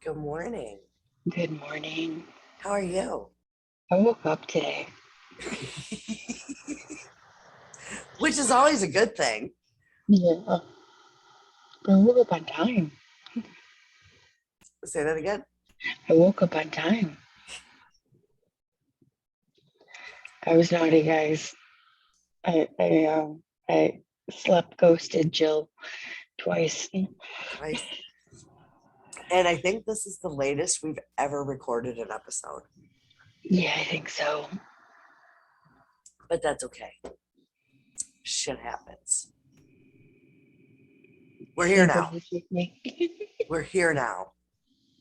Good morning. Good morning. How are you? I woke up today. Which is always a good thing. Yeah. I woke up on time. Say that again. I woke up on time. I was naughty, guys. I slept ghosted Jill twice. Twice. And I think this is the latest we've ever recorded an episode, Yeah, I think so. but that's okay. Shit happens. We're here now. Sympathy with me. We're here now.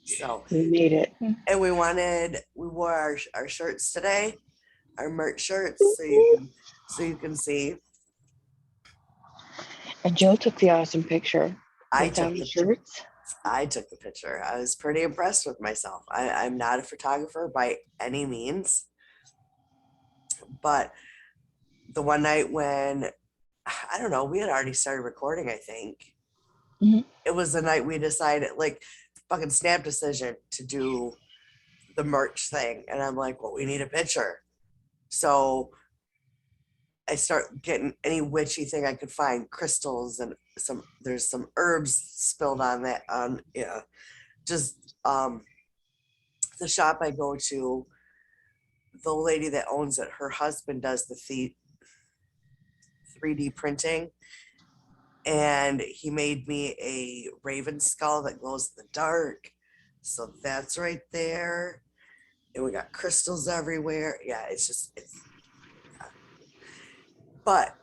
So, We made it. and we wore our shirts today, our merch shirts, so you can see. And Jill took the awesome picture I without took the the shirts. I took the picture. I was pretty impressed with myself. I'm not a photographer by any means, but the one night when I don't know, we had already started recording, I think. Mhm. It was the night we decided, like, fucking snap decision to do the merch thing. And I'm like, well, we need a picture. So I start getting any witchy thing I could find, crystals and there's some herbs spilled on that, yeah, just the shop I go to, the lady that owns it, her husband does the 3D printing, and he made me a raven skull that glows in the dark. So that's right there. And we got crystals everywhere. Yeah, yeah. But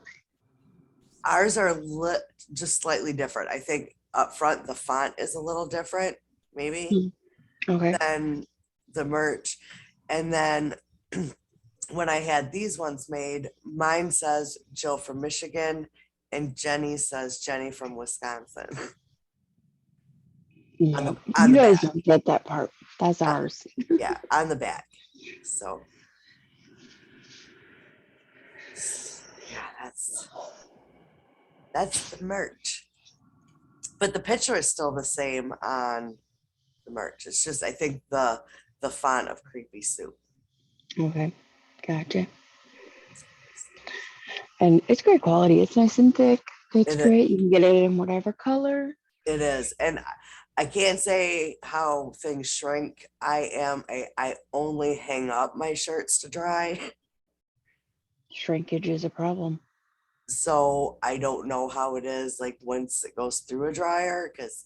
ours are just slightly different. I think up front the font is a little different, maybe, Okay. than the merch. And then when I had these ones made, mine says Jill from Michigan and Jenny says Jenny from Wisconsin on Yeah. the on You the guys back. don't get that part. That's Uh, ours. yeah, on the back. So yeah, that's the merch. But the picture is still the same on the merch. It's just I think the font of creepy soup. Okay. Gotcha. And it's great quality. It's nice and thick. It's It great. You can get it in whatever color. it is. And I can't say how things shrink. I only hang up my shirts to dry. Shrinkage is a problem. So I don't know how it is like once it goes through a dryer because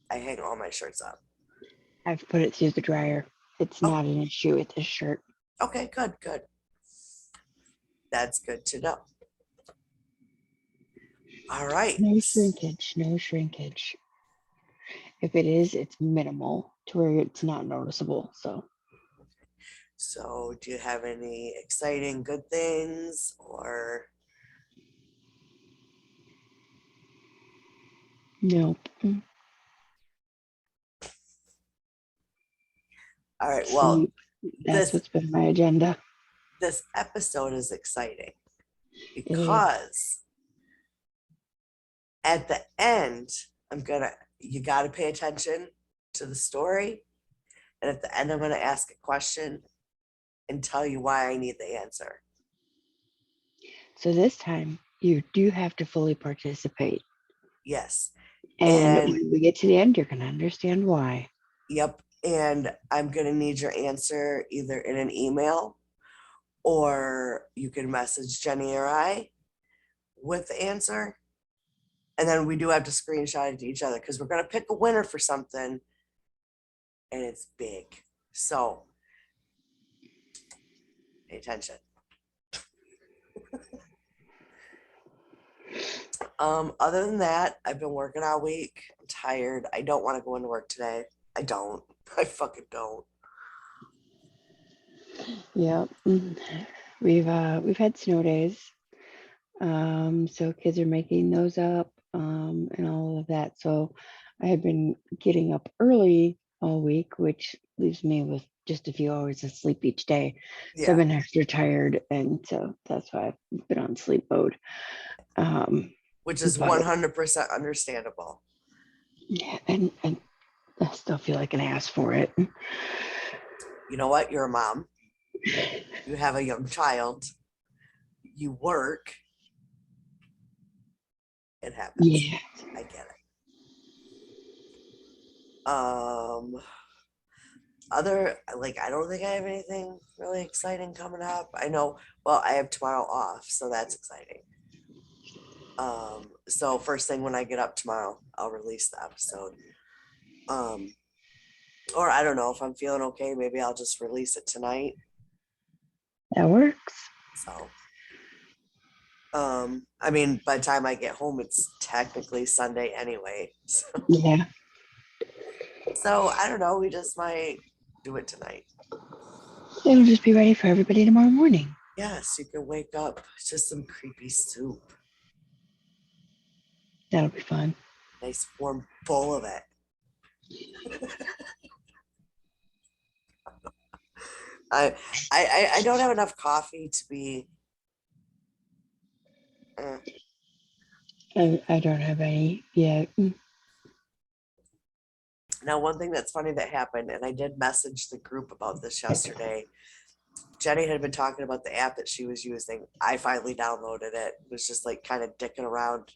I hang all my shirts up. I've put it through the dryer. It's Oh, not an issue with this shirt. okay, good, good. That's good to know. All right. No shrinkage. No shrinkage. If it is, it's minimal to where it's not noticeable. So, So, do you have any exciting good things or nope. all right, well, Sleep. That's this what's been my agenda. this episode is exciting It is. because at the end, you got to pay attention to the story. And at the end, I'm going to ask a question and tell you why I need the answer. So this time, you do have to fully participate. Yes. And And when we get to the end, you're going to understand why. yep. And I'm going to need your answer either in an email or you can message Jenny or I with the answer. And then we do have to screenshot it to each other because we're going to pick a winner for something and it's big. So pay attention. Other than that, I've been working all week. I'm tired. I don't want to go into work today. I don't. I fucking don't. Yeah. We've had snow days. So kids are making those up, and all of that. So I have been getting up early all week, which leaves me with just a few hours of sleep each day. So I've Yeah, been extra tired, and so that's why I've been on sleep mode. Um, which is but 100% understandable. yeah, and I still feel like an ass for it. You know what? You're a mom. You have a young child. You work. It happens. Yeah. I get it. Other like I don't think I have anything really exciting coming up. I know, well, I have tomorrow off, so that's exciting. So first thing when I get up tomorrow, I'll release the episode. Um, or I don't know if I'm feeling okay, maybe I'll just release it tonight. That works. So, I mean, by the time I get home, it's technically Sunday anyway. Yeah. So I don't know. We just might do it tonight. It'll just be ready for everybody tomorrow morning. Yes, you can wake up to some creepy soup. That'll be fun. Nice warm bowl of it. I, I don't have enough coffee to be. Uh, I don't have any yet. Now, one thing that's funny that happened, and I did message the group about this yesterday. Jenny had been talking about the app that she was using. I finally downloaded it. Was just like kind of dicking around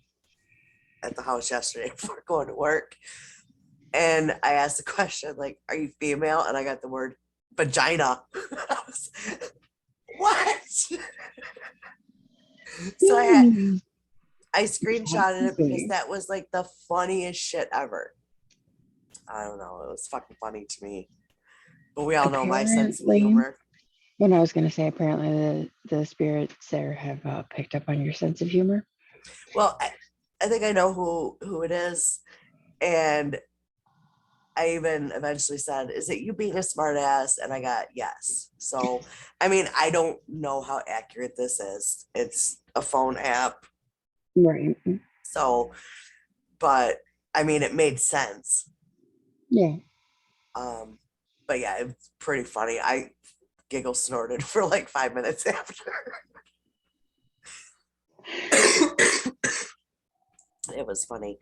at the house yesterday before going to work. And I asked the question, like, are you female? And I got the word vagina. What? So I screenshotted it because that was like the funniest shit ever. I don't know. It was fucking funny to me. But we all know my sense of humor. When I was going to say, apparently the spirits there have picked up on your sense of humor. Well, I think I know who it is. And I even eventually said, is it you being a smart ass? And I got yes. So, I mean, I don't know how accurate this is. It's a phone app. Right. So, but I mean, it made sense. Yeah. But yeah, it's pretty funny. I giggle snorted for like 5 minutes after. It was funny.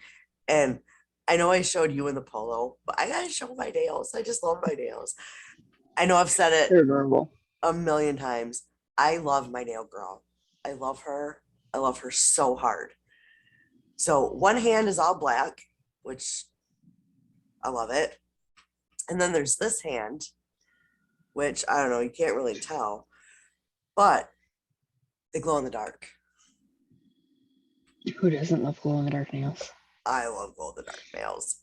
And I know I showed you in the polo, but I gotta show my nails. I just love my nails. I know I've said it They're adorable. a million times. I love my nail girl. I love her. I love her so hard. So one hand is all black, which I love it. And then there's this hand, which I don't know, you can't really tell, but they glow in the dark. Who doesn't love glow in the dark nails? I love glow in the dark nails.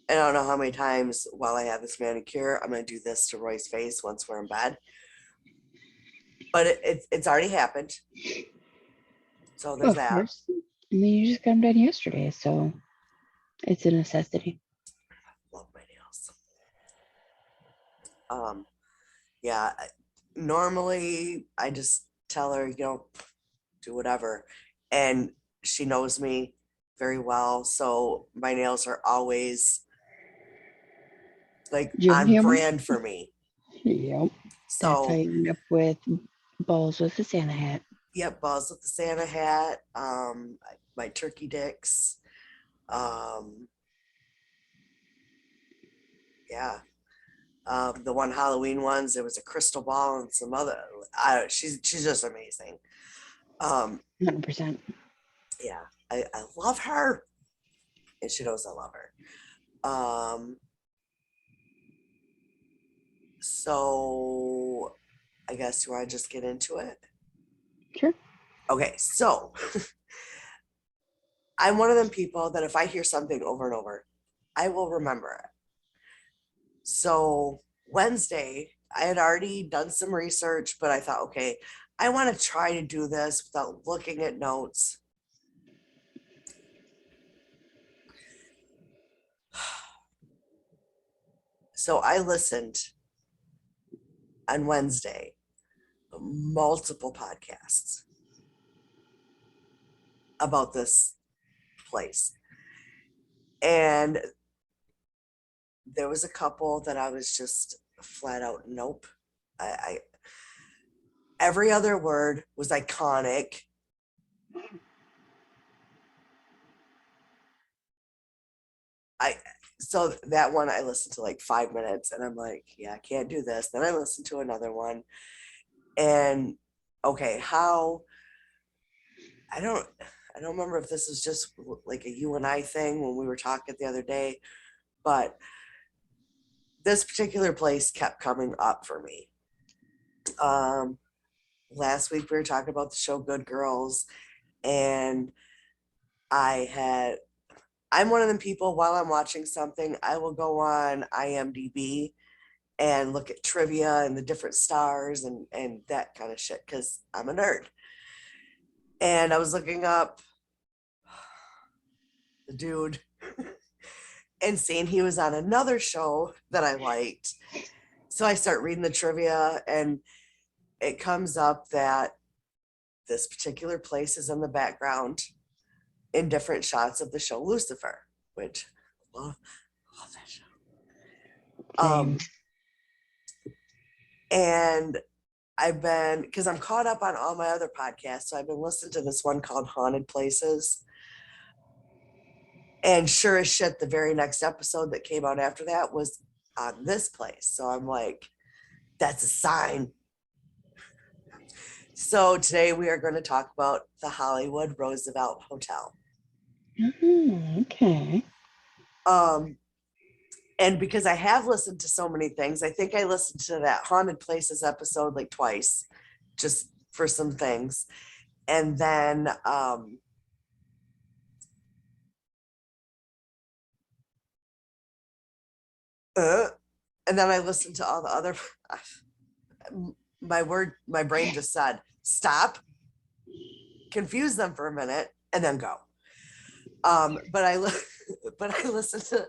And I don't know how many times while I have this manicure, I'm going to do this to Roy's face once we're in bed. But it's already happened. So there's that. Course. I mean, you just got them done yesterday, so it's a necessity. Love my nails. Yeah. Normally, I just tell her, do whatever. And she knows me very well. So my nails are always like on Humor? brand for me. Yep. That's how So, you end up with balls with the Santa hat. yep, balls with the Santa hat, my turkey dicks. Yeah. The one Halloween ones, there was a crystal ball and some other. She's just amazing. 100%. Yeah, I love her, and she knows I love her. So I guess do I just get into it? Sure. Okay, so I'm one of them people that if I hear something over and over, I will remember it. So Wednesday, I had already done some research, but I thought, okay, I want to try to do this without looking at notes. So I listened on Wednesday multiple podcasts about this place. And there was a couple that I was just flat out nope. I every other word was iconic. I so that one I listened to like 5 minutes and I'm like, yeah, I can't do this. Then I listened to another one and okay, how I don't I don't remember if this was just like a you and I thing when we were talking the other day, but this particular place kept coming up for me. Um, Last week we were talking about the show Good Girls, and I had I'm one of them people while I'm watching something, I will go on IMDb and look at trivia and the different stars and that kind of shit because I'm a nerd. And I was looking up the dude and seeing he was on another show that I liked. So I start reading the trivia and it comes up that this particular place is in the background in different shots of the show Lucifer, which love that show. Same. And I've been because I'm caught up on all my other podcasts, so I've been listening to this one called Haunted Places. And sure as shit, the very next episode that came out after that was on this place. So I'm like, that's a sign. So today we are going to talk about the Hollywood Roosevelt Hotel. Okay. And because I have listened to so many things, I think I listened to that Haunted Places episode like twice, just for some things. And then and then I listened to all the other my brain just said, stop, confuse them for a minute, and then go. But I listened to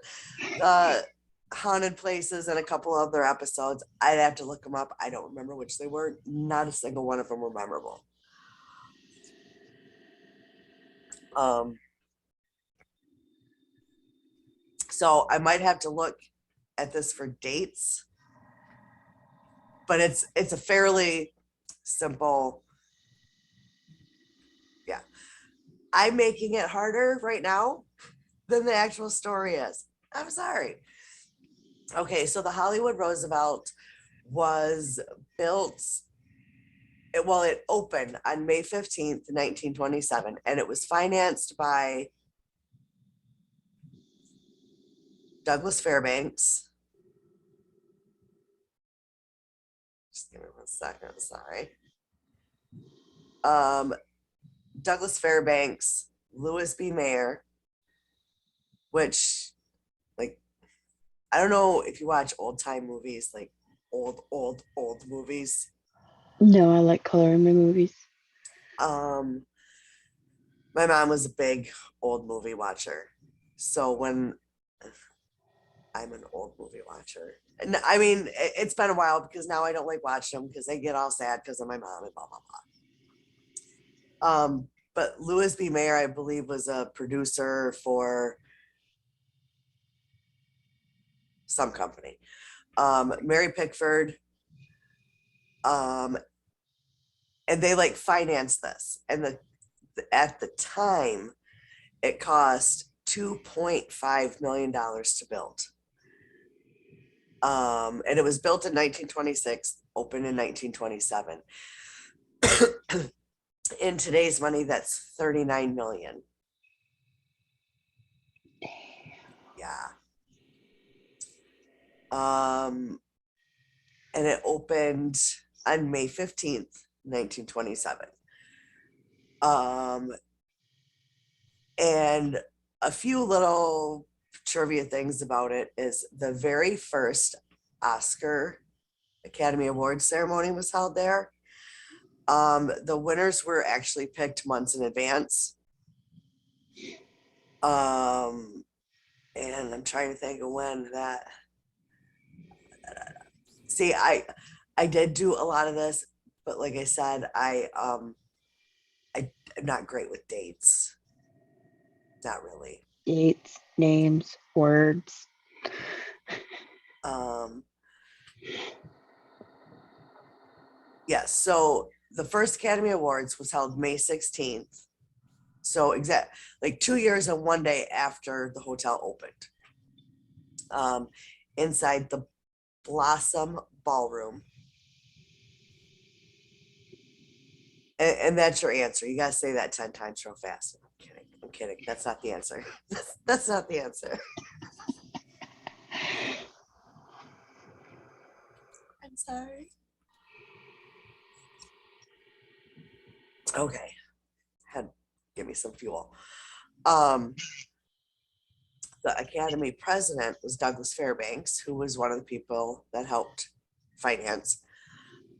Haunted Places and a couple other episodes. I'd have to look them up. I don't remember which they were. Not a single one of them were memorable. So I might have to look at this for dates, but it's a fairly simple. Yeah, I'm making it harder right now than the actual story is. I'm sorry. Okay, so the Hollywood Roosevelt was built, it opened on May 15th, 1927, and it was financed by Douglas Fairbanks. Just give me 1 second, sorry. Douglas Fairbanks, Louis B. Mayer, which, like, I don't know if you watch old time movies, like old movies. No, I like color in my movies. My mom was a big old movie watcher. So when I'm an old movie watcher, and I mean, it's been a while because now I don't like watching them because they get all sad because of my mom and blah, blah, blah. But Louis B. Mayer, I believe, was a producer for some company. Mary Pickford, and they like financed this. And at the time, it cost $2.5 million to build. And it was built in 1926, opened in 1927. In today's money, that's 39 million. Yeah. And it opened on May 15th, 1927. And a few little trivia things about it is the very first Oscar Academy Awards ceremony was held there. The winners were actually picked months in advance. And I'm trying to think of when that. See, I did do a lot of this, but like I said, I'm not great with dates. Not really. Dates, names, words. Yes, so the first Academy Awards was held May 16th. So exact like 2 years and one day after the hotel opened. um, inside the Blossom Ballroom. And that's your answer. You got to say that 10 times real fast. I'm kidding. I'm kidding. That's not the answer. That's not the answer. I'm sorry. Okay. Give me some fuel. The Academy president was Douglas Fairbanks, who was one of the people that helped finance.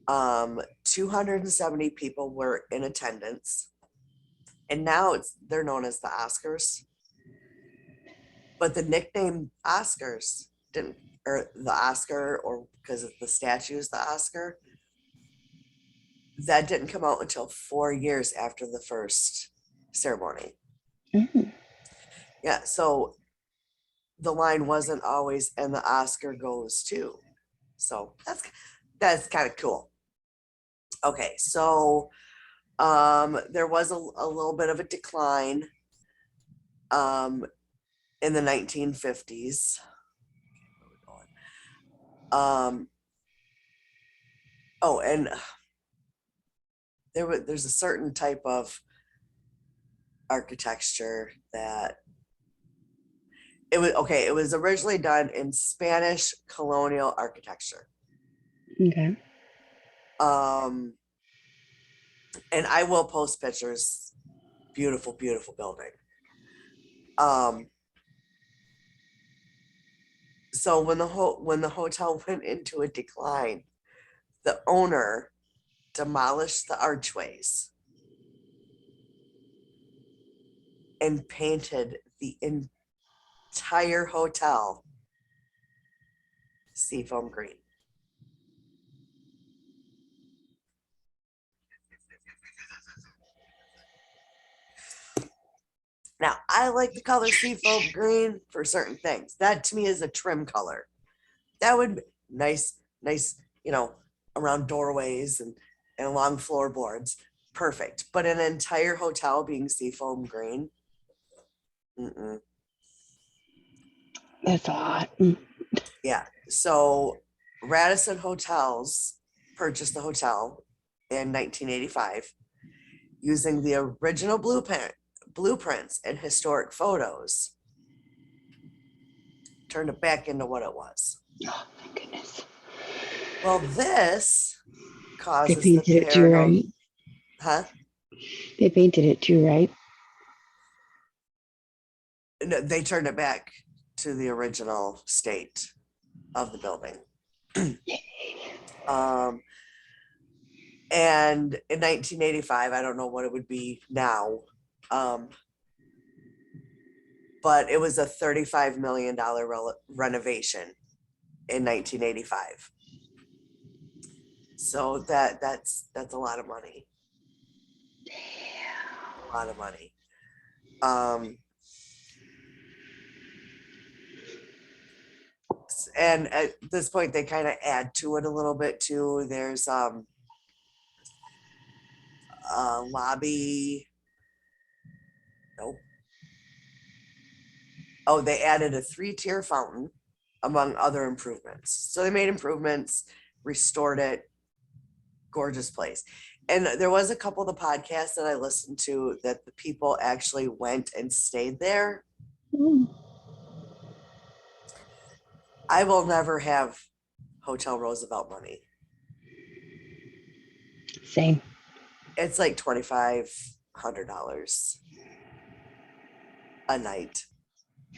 270 people were in attendance. And now they're known as the Oscars. But the nickname Oscars didn't, or the Oscar, or because of the statues, the Oscar, that didn't come out until 4 years after the first ceremony. Mhm. Yeah, so the line wasn't always, and the Oscar goes to. So that's kind of cool. Okay, so there was a little bit of a decline in the 1950s. Oh, and there's a certain type of architecture that it was originally done in Spanish colonial architecture. Okay. And I will post pictures. Beautiful, beautiful building. So when the hotel went into a decline, the owner demolished the archways and painted the entire hotel seafoam green. Now, I like the color seafoam green for certain things. That to me is a trim color. That would be nice, around doorways and along floorboards. Perfect. But an entire hotel being seafoam green. Mm-mm. That's a lot. Yeah. So Radisson Hotels purchased the hotel in 1985 using the original blueprints and historic photos. Turned it back into what it was. Oh, my goodness. Well, this They causes the painted it too, right? Huh? They painted it too, right? No, they turned it back to the original state of the building. And in 1985, I don't know what it would be now, but it was a $35 million renovation in 1985. So that's a lot of money. A lot of money. And at this point, they kind of add to it a little bit too. There's a lobby. Nope. Oh, they added a 3-tier fountain among other improvements. So they made improvements, restored it. Gorgeous place. And there was a couple of the podcasts that I listened to that the people actually went and stayed there. Mm. I will never have Hotel Roosevelt money. Same. It's like $2,500 a night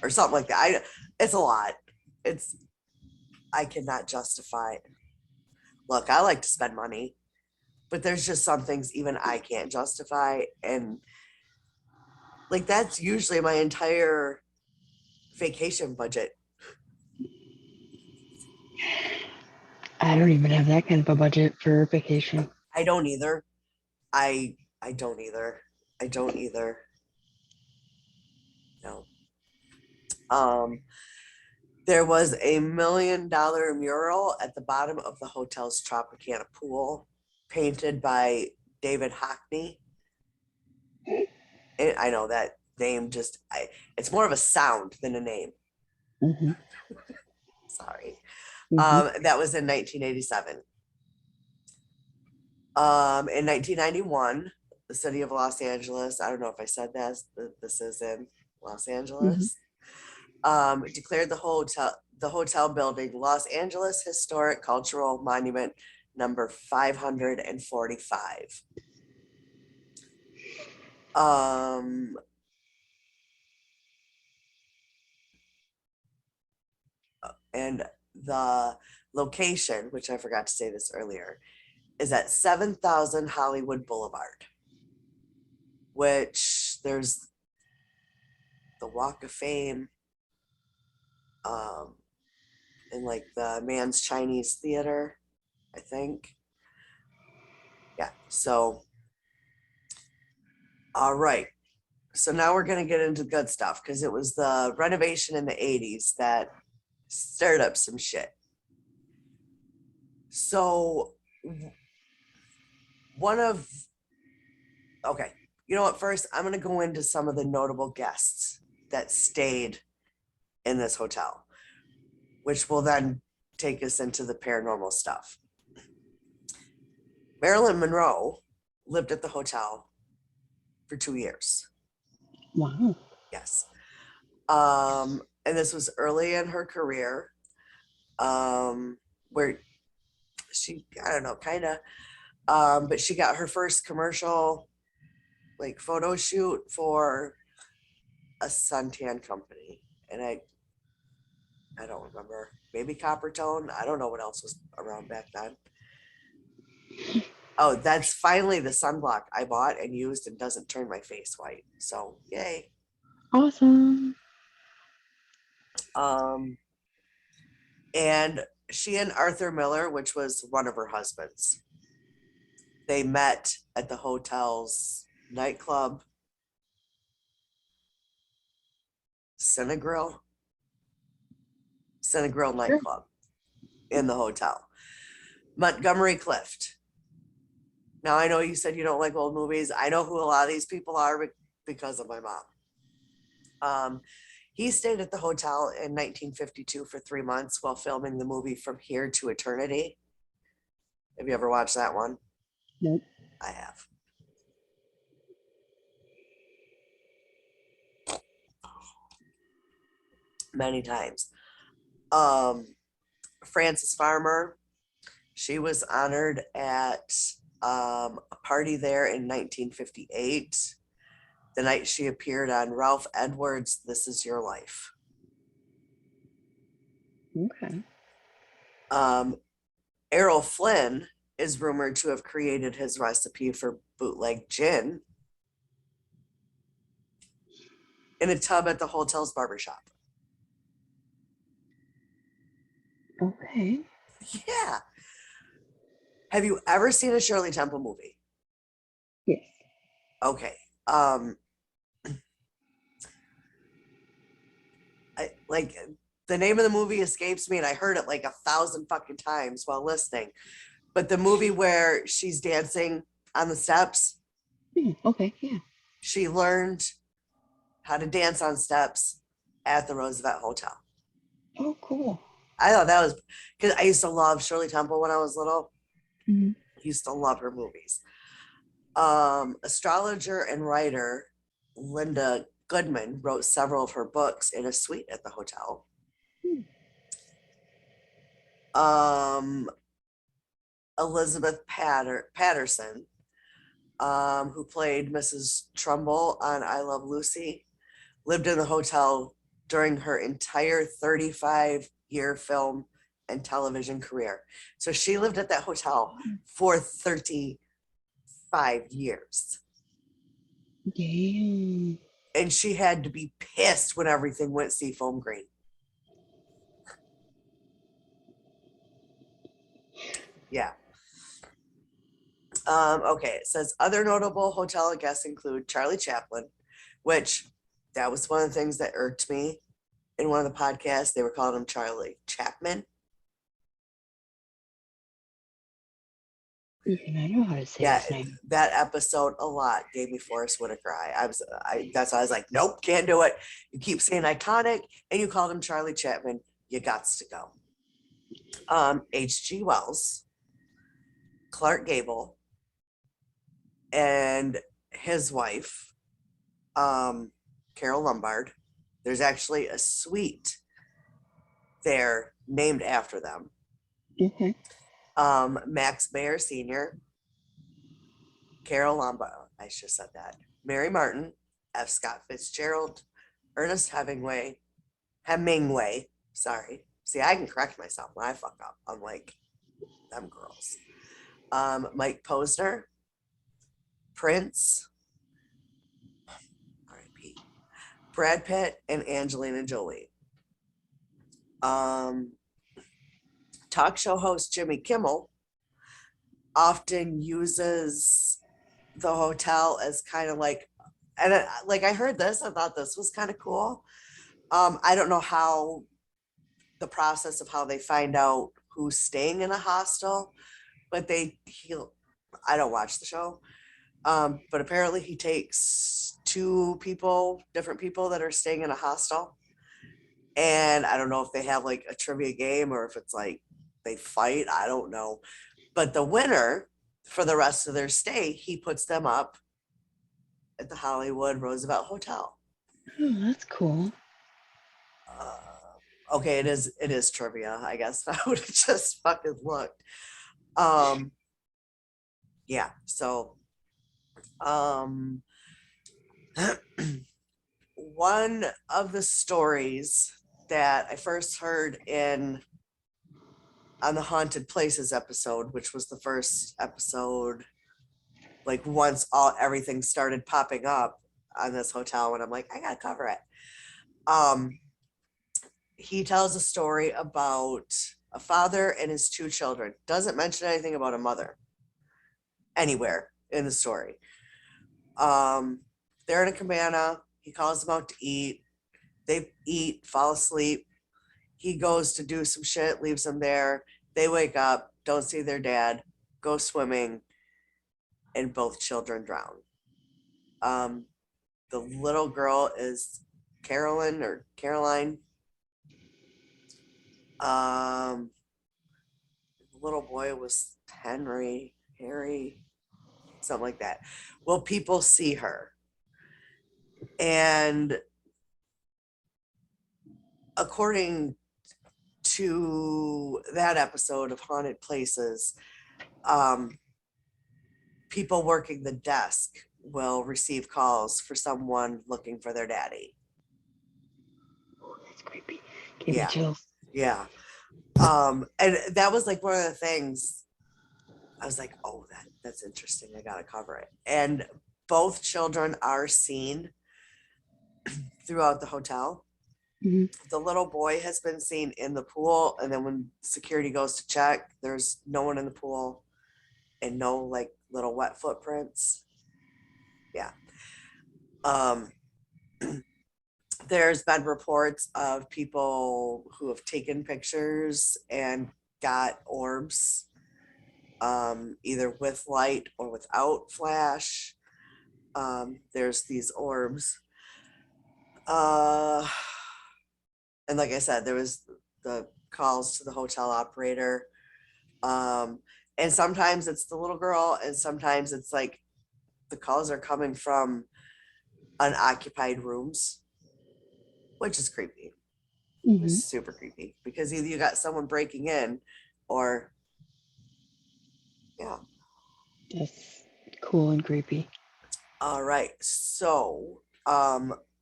or something like that. It's a lot. I cannot justify it. Look, I like to spend money, but there's just some things even I can't justify. And like that's usually my entire vacation budget. I don't even have that kind of a budget for vacation. I don't either. I don't either. I don't either. No. There was a $1 million mural at the bottom of the hotel's Tropicana pool, painted by David Hockney. And I know that name it's more of a sound than a name. Mm-hmm. Sorry. Mhm. That was in 1987. In 1991, the city of Los Angeles, I don't know if I said this is in Los Mhm. Angeles, declared the hotel building Los Angeles Historic Cultural Monument number 545. Um, and the location, which I forgot to say this earlier, is at 7,000 Hollywood Boulevard, which there's the Walk of Fame, um, and like the Man's Chinese Theater, I think. Yeah. So, all right. So now we're going to get into good stuff because it was the renovation in the 80s that stirred up some shit. So, one of, okay, you know what? First, I'm going to go into some of the notable guests that stayed in this hotel, which will then take us into the paranormal stuff. Marilyn Monroe lived at the hotel for 2 years. Wow. Yes. And this was early in her career, where she, I don't know, kind of, but she got her first commercial like photo shoot for a suntan company. And I don't remember, maybe Coppertone. I don't know what else was around back then. Oh, that's finally the sunblock I bought and used and doesn't turn my face white. So yay. Awesome. Um, and she and Arthur Miller, which was one of her husbands, they met at the hotel's nightclub, Cinegrill, Cinegrill Sure. nightclub in the hotel. Montgomery Clift. Now I know you said you don't like old movies. I know who a lot of these people are because of my mom. He stayed at the hotel in 1952 for 3 months while filming the movie From Here to Eternity. Have you ever watched that one? Nope. I have. Many times. Um, Frances Farmer, she was honored at a party there in 1958, the night she appeared on Ralph Edwards' This Is Your Life. Okay. Um, Errol Flynn is rumored to have created his recipe for bootleg gin in a tub at the hotel's barbershop. Okay. Yeah. Have you ever seen a Shirley Temple movie? Yes. Okay. Like the name of the movie escapes me and I heard it like 1,000 fucking times while listening. But the movie where she's dancing on the steps, Yeah. Okay. Yeah. she learned how to dance on steps at the Roosevelt Hotel. Oh, cool. I thought that was because I used to love Shirley Temple when I was little. Mm-hmm. I used to love her movies. Astrologer and writer Linda Goodman wrote several of her books in a suite at the hotel. Um, Elizabeth Patterson, who played Mrs. Trumbull on I Love Lucy, lived in the hotel during her entire 35-year film and television career. So she lived at that hotel for 35 years. Damn. And she had to be pissed when everything went seafoam green. Yeah. Okay, it says other notable hotel guests include Charlie Chaplin, which that was one of the things that irked me in one of the podcasts. They were calling him Charlie Chapman. Even I know how to say Yeah, his name. that episode a lot gave me Forrest Whitaker. That's why I was like, nope, can't do it. You keep saying iconic, and you called him Charlie Chapman. You got to go. H.G. Wells, Clark Gable, and his wife, Carol Lombard. There's actually a suite there named after them. Okay. Max Baer Sr., Carol Lombard, I just said that, Mary Martin, F. Scott Fitzgerald, Ernest Hemingway, sorry. See, I can correct myself when I fuck up, unlike them girls. Mike Posner, Prince, R.I.P., Brad Pitt, and Angelina Jolie. Um, Talk show host Jimmy Kimmel often uses the hotel as kind of like, and like I heard this, I thought this was kind of cool. I don't know how the process of how they find out who's staying in a hostel, but I don't watch the show, but apparently he takes different people that are staying in a hostel, and I don't know if they have like a trivia game or if it's like they fight. I don't know, but the winner for the rest of their stay, he puts them up at the Hollywood Roosevelt Hotel. Oh, that's cool. Okay, it is trivia, I guess. I would have just fucking looked. Um, yeah, so um one of the stories that I first heard in on the Haunted Places episode, which was the first episode, like once everything started popping up on this hotel, and I'm like, I gotta cover it. Um, he tells a story about a father and his two children. Doesn't mention anything about a mother anywhere in the story. Um, they're in a cabana. He calls them out to eat. They eat, fall asleep. He goes to do some shit, leaves them there. They wake up, don't see their dad, go swimming, and both children drown. Um, the little girl is Carolyn or Caroline. Um, the little boy was Harry, something like that. Well, people see her. And according to that episode of Haunted Places, um, people working the desk will receive calls for someone looking for their daddy. Oh, that's creepy. Gave me Yeah, chills. yeah. And that was like one of the things I was like, oh, that's interesting. I gotta cover it. And both children are seen throughout the hotel. Hmm. The little boy has been seen in the pool, and then when security goes to check, there's no one in the pool and no like little wet footprints. Yeah. Um, there's been reports of people who have taken pictures and got orbs, either with light or without flash. There's these orbs. Uh, and like I said, there was the calls to the hotel operator. Um, and sometimes it's the little girl, and sometimes it's like the calls are coming from unoccupied rooms, which is creepy. It's Hmm. super creepy because either you got someone breaking in or, yeah. That's cool and creepy. All right. So,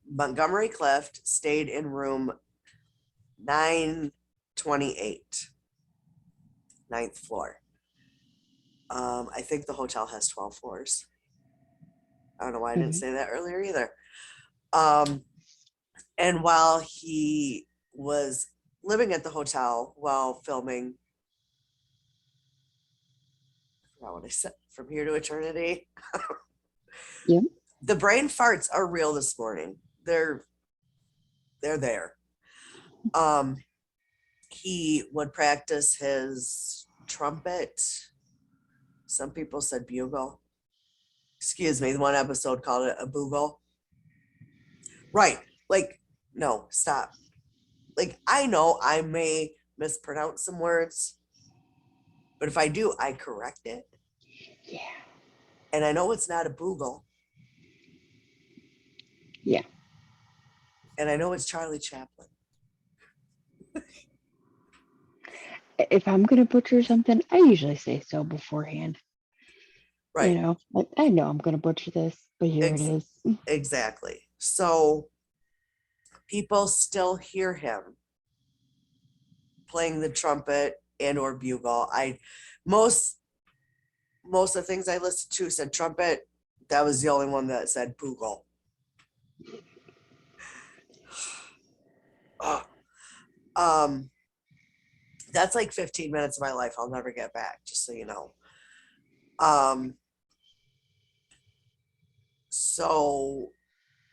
Montgomery Clift stayed in room 928, ninth floor. I think the hotel has 12 floors. I don't know why I didn't Mhm. say that earlier either. Um, and while he was living at the hotel while filming, I forgot what I said, From Here to Eternity. Yeah. The brain farts are real this morning. They're there. Um, he would practice his trumpet. Some people said bugle. Excuse me. One episode called it a bugle. Right. Like, no, stop. Like, I know I may mispronounce some words. But if I do, I correct it. Yeah. And I know it's not a Boogle. Yeah. And I know it's Charlie Chaplin. If I'm gonna butcher something, I usually say so beforehand. You Right. know, like I know I'm gonna butcher this, but here it Ex- is. exactly. So people still hear him playing the trumpet and or bugle. I most most of the things I listened to said trumpet. That was the only one that said bugle. Ugh. Um, that's like 15 minutes of my life I'll never get back, just so you know. Um, so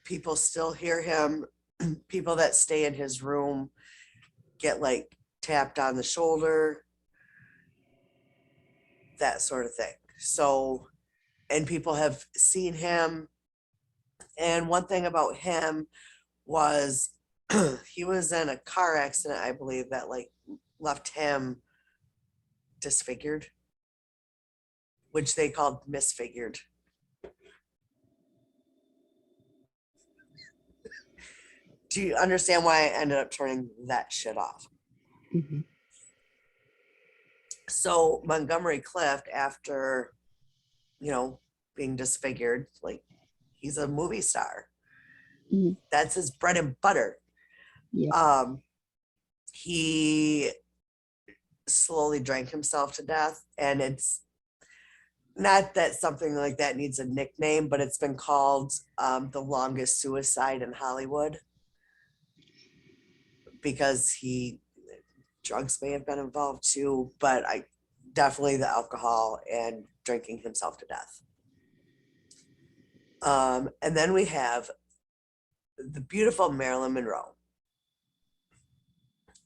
people still hear him. People that stay in his room get like tapped on the shoulder, that sort of thing. So, and people have seen him. And one thing about him was he was in a car accident, I believe, that like left him disfigured, which they called misfigured. Do you understand why I ended up turning that shit off? Hmm. So Montgomery Clift, after, being disfigured, like he's a movie star. Hmm. That's his bread and butter. Yep. Um, he slowly drank himself to death, and it's not that something like that needs a nickname, but it's been called the longest suicide in Hollywood because drugs may have been involved too, but I definitely the alcohol and drinking himself to death. And then we have the beautiful Marilyn Monroe.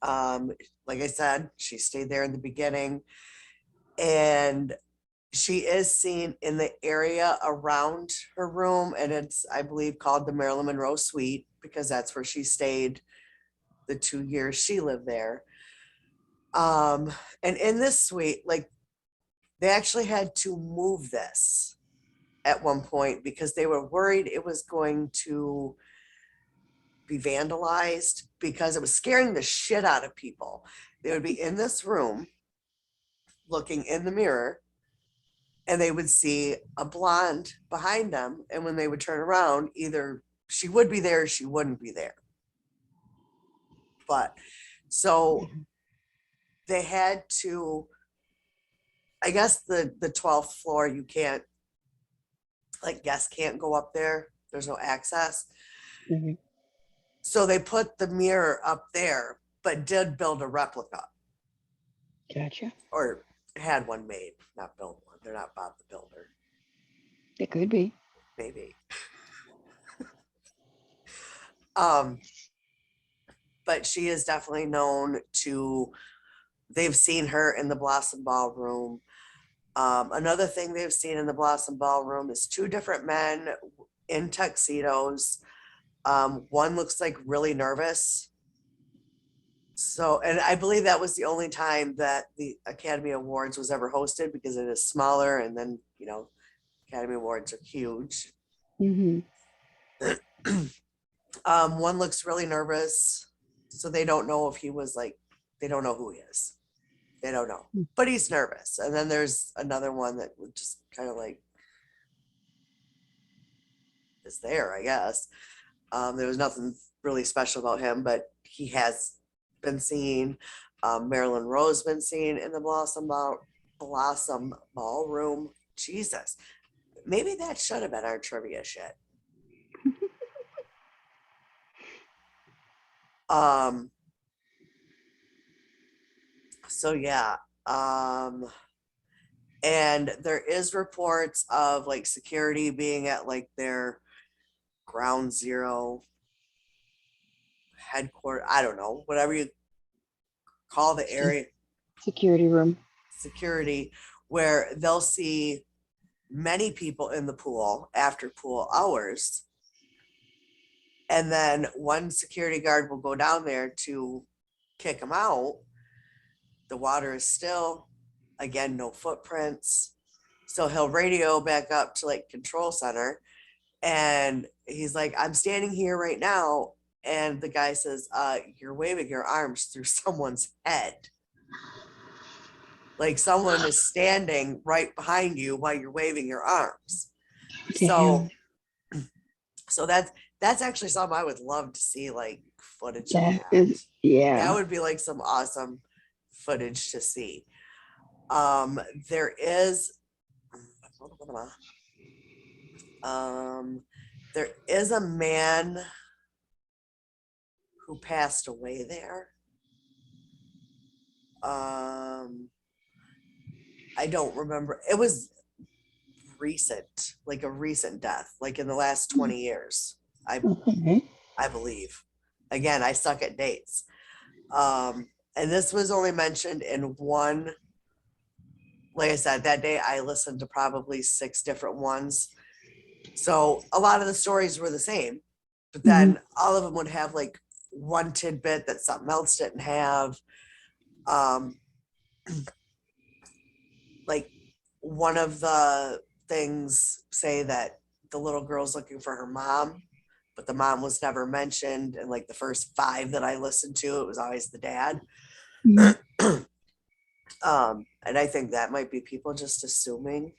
Um, like I said, she stayed there in the beginning, and she is seen in the area around her room, and it's, I believe, called the Marilyn Monroe Suite because that's where she stayed the 2 years she lived there. And in this suite, like they actually had to move this at one point because they were worried it was going to be vandalized because it was scaring the shit out of people. They would be in this room looking in the mirror and they would see a blonde behind them. And when they would turn around, either she would be there or she wouldn't be there. But so they had to, I guess the 12th floor, you can't, like guests can't go up there. There's no access. Hmm. So they put the mirror up there, but did build a replica Gotcha. or had one made, not built one. They're not Bob the Builder, It could be. maybe. Um, but she is definitely known to, they've seen her in the Blossom Ballroom. Another thing they've seen in the Blossom Ballroom is two different men in tuxedos. One looks like really nervous. So, and I believe that was the only time that the Academy Awards was ever hosted because it is smaller, and then, Academy Awards are huge. Hmm. One looks really nervous, so they don't know if he was like, they don't know who he is. They don't know, but he's nervous. And then there's another one that would just kind of like is there, I guess. There was nothing really special about him, but he has been seen. Marilyn Rose been seen in the Blossom Ballroom. Jesus, maybe that should have been our trivia shit. Um, so yeah. And there is reports of like security being at like their ground zero headquarters. I don't know, whatever you call the area, Security room. security, where they'll see many people in the pool after pool hours. And then one security guard will go down there to kick them out. The water is still. Again, no footprints. So he'll radio back up to like control center, and he's like, I'm standing here right now. And the guy says, you're waving your arms through someone's head. Like someone is standing right behind you while you're waving your arms. Damn. So so that's actually something I would love to see, like footage of That that. is, That yeah. would be like some awesome footage to see. There is um there is a man who passed away there. Um I don't remember. It was recent, like a recent death, like in the last 20 years. I Okay. I believe. Again, I suck at dates. And this was only mentioned in one. Like I said, that day I listened to probably 6 different ones. So a lot of the stories were the same, but Hmm. then all of them would have like one tidbit that something else didn't have. Um, like one of the things say that the little girl's looking for her mom, but the mom was never mentioned. And like the first 5 that I listened to, it was always the dad. Hmm. And I think that might be people just assuming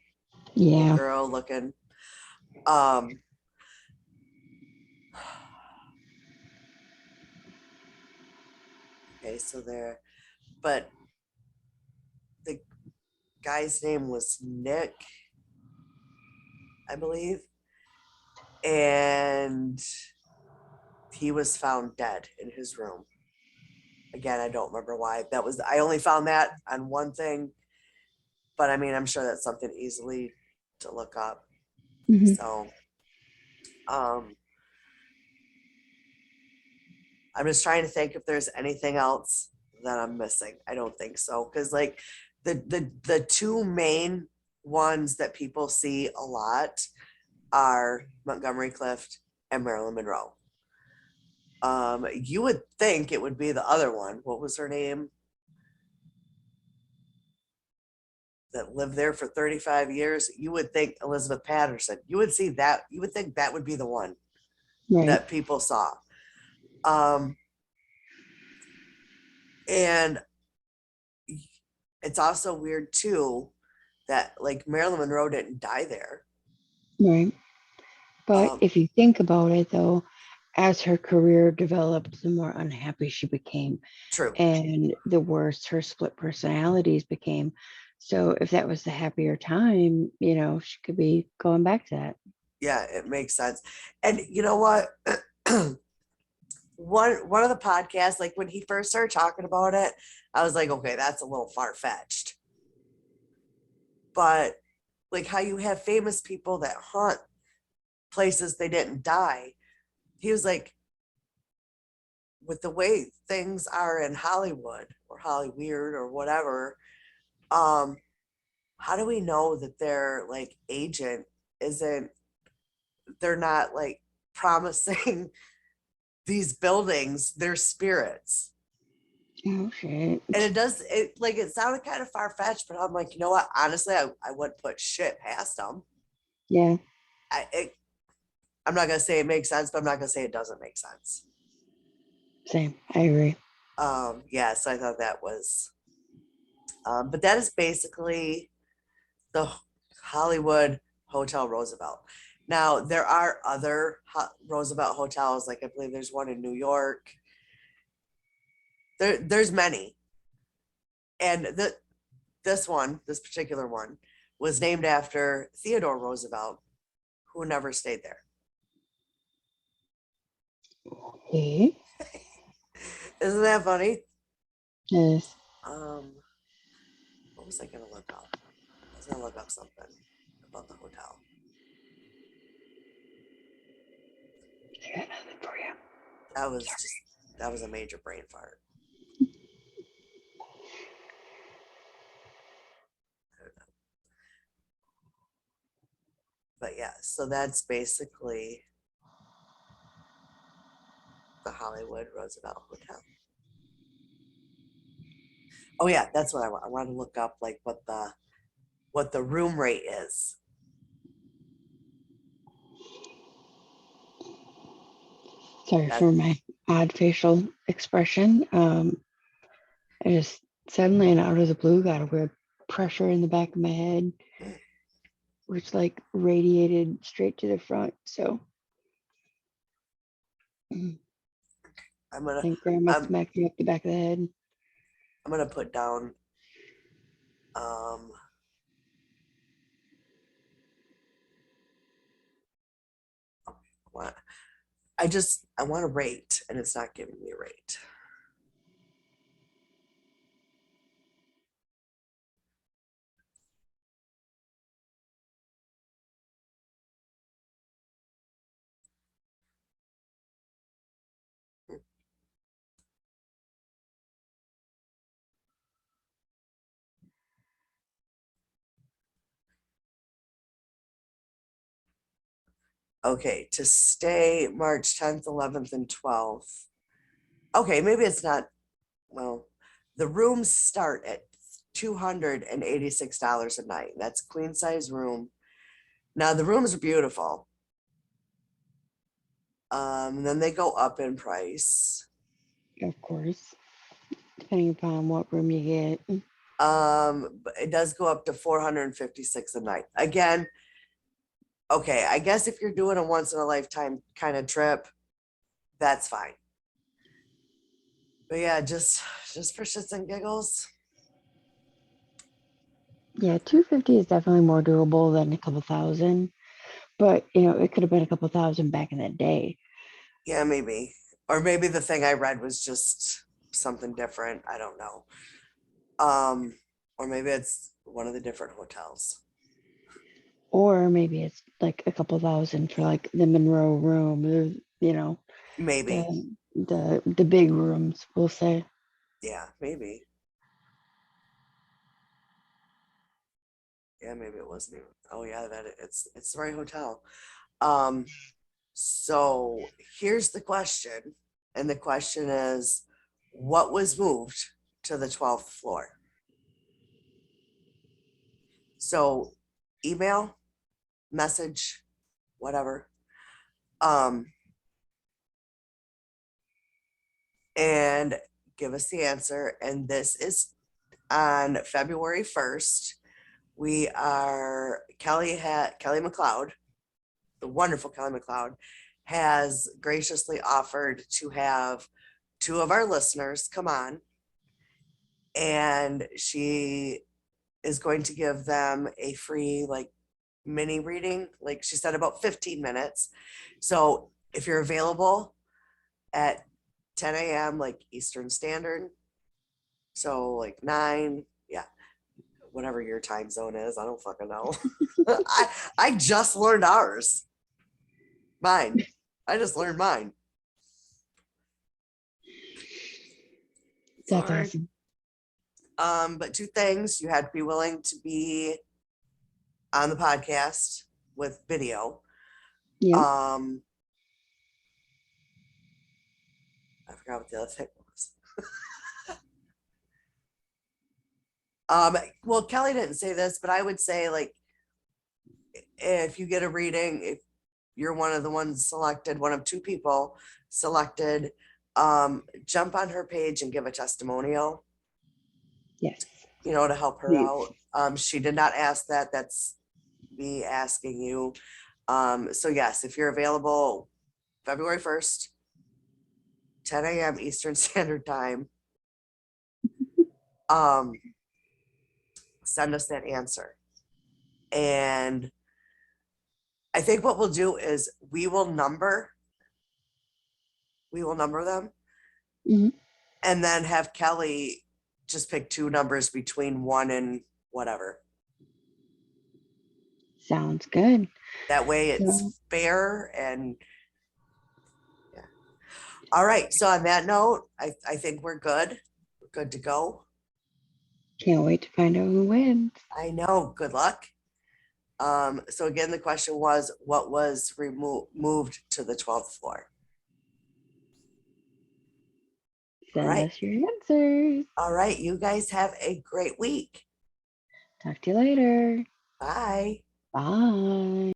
little Yeah. girl looking. Um, okay, so there, but the guy's name was Nick, I believe, and he was found dead in his room. Again, I don't remember why. That was, I only found that on one thing, but I mean, I'm sure that's something easily to look up. Hmm. So, um, I'm just trying to think if there's anything else that I'm missing. I don't think so, because like the 2 main ones that people see a lot are Montgomery Clift and Marilyn Monroe. You would think it would be the other one. What was her name? That lived there for 35 years. You would think Elizabeth Patterson. You would see that. You would think that would be the one Right. that people saw. Um, and it's also weird too that like Marilyn Monroe didn't die there. Right. But Um, if you think about it, though, as her career developed, the more unhappy she became, true. and the worse her split personalities became. So if that was the happier time, she could be going back to that. Yeah, it makes sense. And you know what? One of the podcasts, like when he first started talking about it, I was like, okay, that's a little far fetched. But like how you have famous people that haunt places they didn't die, he was like, with the way things are in Hollywood or Hollyweird or whatever, um, how do we know that their like agent isn't, they're not like promising these buildings their spirits? Oh shit. And it does, it like it sounded kind of far-fetched, but I'm like, you know what, honestly, I wouldn't put shit past them. Yeah, I, I'm not gonna say it makes sense, but I'm not gonna say it doesn't make sense. same. I agree. Yeah, so I thought that was, but that is basically the Hollywood Hotel Roosevelt. Now there are other Roosevelt hotels, like I believe there's one in New York. There's many, and this particular one was named after Theodore Roosevelt, who never stayed there. Okay. Isn't that funny? Yes. Um, what was I gonna look up? I was gonna look up something about the hotel. I got nothing for you. That was just that was a major brain fart. But yeah, so that's basically the Hollywood Roosevelt Hotel. Oh yeah, that's what I want to look up, like what the room rate is. Sorry That for my odd facial expression. I just suddenly and out of the blue got a weird pressure in the back of my head, which like radiated straight to the front. So I I'm gonna think grandma I'm smacked me up the back of the head. I'm gonna put down um what I want a rate and it's not giving me a rate. Okay, to stay March 10th, 11th, and 12th. Okay, maybe it's not, well, the rooms start at $286 a night. That's queen size room. Now the rooms are beautiful. Then they go up in price. Of course, depending upon what room you get. But it does go up to 456 a night. Again, okay, I guess if you're doing a once in a lifetime kind of trip, that's fine. But yeah, just for shits and giggles. Yeah, 250 is definitely more doable than a couple thousand, but it could have been a couple thousand back in the day. Yeah, maybe. Or maybe the thing I read was just something different. I don't know. Um, or maybe it's one of the different hotels. Or maybe it's like a couple thousand for like the Monroe room, Maybe. the big rooms, we'll say. Yeah, maybe. Yeah, maybe it wasn't even. Oh yeah, it's the right hotel. Um, so here's the question, and the question is, what was moved to the 12th floor? So email, message, whatever. Um, and give us the answer. And this is on February 1st. We are Kelly McLeod, the wonderful Kelly McLeod, has graciously offered to have two of our listeners come on, and she is going to give them a free like mini reading, like she said, about 15 minutes. So if you're available at 10 a.m. like Eastern Standard, so like 9, yeah, whatever your time zone is, I don't fucking know. I just learned ours. Mine. I just learned mine. That's Sorry. awesome. But two things, you had to be willing to be on the podcast with video. Yeah. Um, I forgot what the other thing was. Well, Kelly didn't say this, but I would say like if you get a reading, if you're one of the ones selected, one of two people selected, jump on her page and give a testimonial, Yes. to help her Please. out. She did not ask that. That's me asking you. So yes, if you're available February 1st, 10 a.m. Eastern Standard Time, um, send us that answer. And I think what we'll do is we will number them Hmm. and then have Kelly just pick two numbers between one and whatever. Sounds good. That way So it's fair and yeah. All right. So on that note, I think we're good. We're good to go. can't wait to find out who wins. I know. Good luck. So again, the question was, what was moved to the 12th floor? All Send right. us your answers. All right. You guys have a great week. Talk to you later. Bye. Bye.